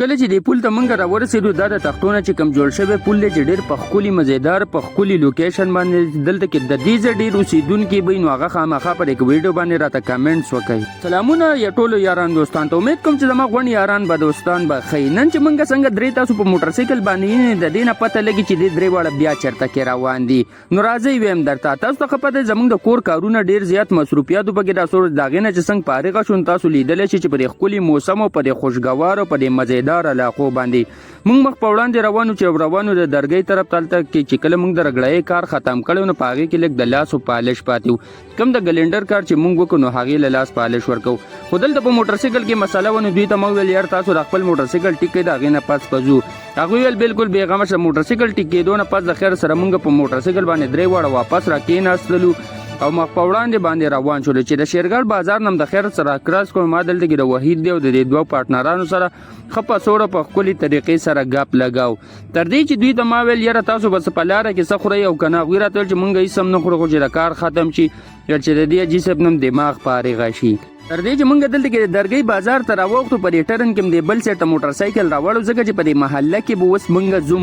کله چې د پول ته مونږ راورسېدو دا د تختونه چې کم جوړ شوی پول دی چې ډېر په ښکلي مزیدار په ښکلي لوکیشن باندې دلته کې د دې ځای ډېر اوسېدونکي به نو هغه خامخا پر یک ویډیو باندې راته کمنټس وکړئ. سلامونه یا ټولو یاران دوستان ته امید کوم چې زما غونډ یاران به دوستان به ښه. نن چې مونږ څنګه درې تاسو په موټر سایکل باندې د دې نه پته لګي چې دې درې واړه بیا چېرته کې روان دي. نو راځئ ویم درته تاسو ته ښه پته زموږ د کور کارونه ډېر زیات مصروفیاتو پکې دا سور د هغې نه چې څنګه فارغه شو تاسو لیدلی شئ چې په دې ښکلي موسم او په دې خوشګوارو په دې مزیدار علاقو باندې مونږ مخ په وړاندې روانو د درګۍ طرف تلته کې چې کله مونږ د رګړۍ کار ختم کړو نو په هغې کې لږ د لاسو پالش پاتې و. کوم د ګلنډر کار چې مونږ وکړو نو هغې له لاس پالش ورکوو. خو دلته په موټر سایکل کې مسله و نو دوی ته مو ویل یار تاسو د خپل موټر سایکل ټیک کړئ د هغې نه پس پځو. هغوی ویل بالکل بېغمه شه موټر سایکل ټیک کېدو نه پس د خیر سره مونږ په موټر سایکل باندې درې واړه واپس را کېناستلو او مخ په وړاندې باندې روان شولو چې د شیرګل بازار نم د خیر سره کراس کوم ما دلته کې د وحید دی او د دې دوه پارټنرانو سره ښه په سوړه په ښکلي طریقې سره ګپ لګاو. تر دې چې دوی ته ما ویل یاره تاسو بس په لاره کې څه خورئ او که نه. هغوی راته ویل چې مونږ هېڅ هم نه خورو خو چې د کار ختم شي چې د دې حاجي صاحب نم دماغ فارغه شي. تر دې چې مونږ دلته کې د درګۍ بازار ته راووختو په دې ټرن کې م د بل سایډ ته موټر سایکل راوړو ځکه چې په دې محله کې به اوس مونږ ځو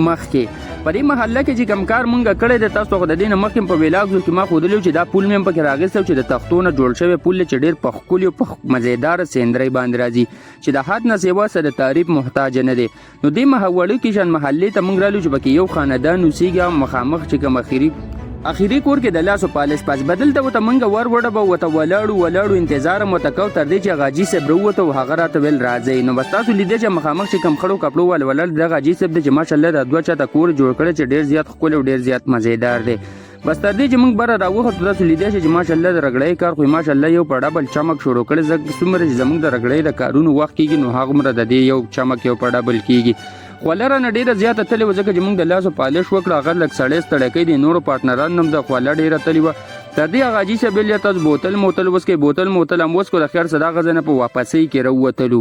مخکې په دې محله کې چې کم کار مونږ کړی دی تاسو خو د دې نه مخکې په ویلاګزو کې ما ښودلی چې دا پول مې هم پکې راغیستی چې د تختو نه جوړ شوی پول دی چې ډېر په ښکلي او په مزیداره سیندرۍ باندې راځي چې د حد نه سیوا سره د تعریف محتاج نه دی. نو دې وړوکي شان محلې ته مونږ رالو چې پکې یو خاندان اوسېږي مخامخ چې کوم اخیری کور کې د لاسو پالش پاس بدل ته ورته مونږ وروړه ورته ولاړو انتظار مو ته کوو تر دې چې هغه حاجي صاحب راووته او هغه راته ویل راځئ. نو بس تاسو لیدی چې مخامخ چې کوم خړو کپړو والا ولاړ دغه حاجي صاحب دی چې ماشاءالله د دوه چاته کور جوړ کړی چې ډېر زیات ښکلی او ډېر زیات مزیدار دی. بس تر دې چې مونږ بره راوختو تاسو لیدی چې ماشاءالله د رګړۍ کار خو ماشاءالله یو په ډبل چمک شروع کړی څومره چې زموږ د رګړۍ د کارونو وخت کېږي نو هغومره د دې یو چمک یو په ډبل کېږي. خوله رانه ډېره زیاته تلې وه ځکه چې مونږ د لاسو پالش وکړه هغه لږ سړی ستړی کوي د نورو پارټنرانو هم د خوله ډېره تلې وه. تر دې هغه حاجي صاحب ویل تاسو بوتل موتل وڅکئ بوتل موتل هم وڅکو د خیر څه دغه ځای نه په واپسۍ کې راووتلو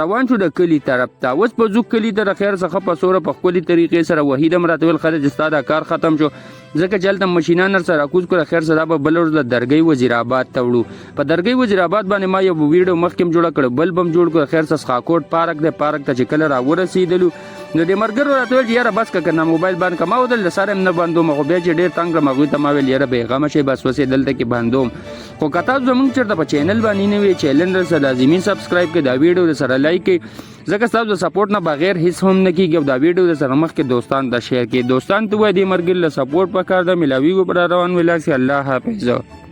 روان شو د کلي طرف ته. اوس په ځو کلي ته د خیر څخه په سوره په ښکلي طریقې سره وحید هم راته ویل ښه چې ستا دا کار ختم شو ځکه چې هلته مشینان سره راکوز کړو د خیر څه دا به بله ورځ د درګۍ وزیرآباد ته وړو. په درګۍ وزیرآباد باندې ما یو ویډیو مخکې هم جوړه کړه بل به هم جوړ کړو د خیر څه سخاکوټ پارک دی پارک ته چې کله راورسېدلو نو د ملګرو راته ویل چې یاره بس که نه موبایل بند که ما ودل د سر هم نه بندوم خو بیا چې ډېر تنګ کړم هغوی ته ما ویل یاره بېغمه شئ بس وسې دلته کې بندوم. خو که تاسو زموږ چېرته په چینل باندې نه وي چینل سره لازمي سبسکرایب کړئ دا ویډیو سره لایک کړئ ځکه ستاسو د سپورټ نه بغیر هیڅ هم نه کېږي او دا ویډیو سره مخکې دوستان ته شیر کړئ. دوستان ته وایي دې ملګري له سپورټ پکار ده. ملاویږو پر روان ولاړ شي. الله حافظ.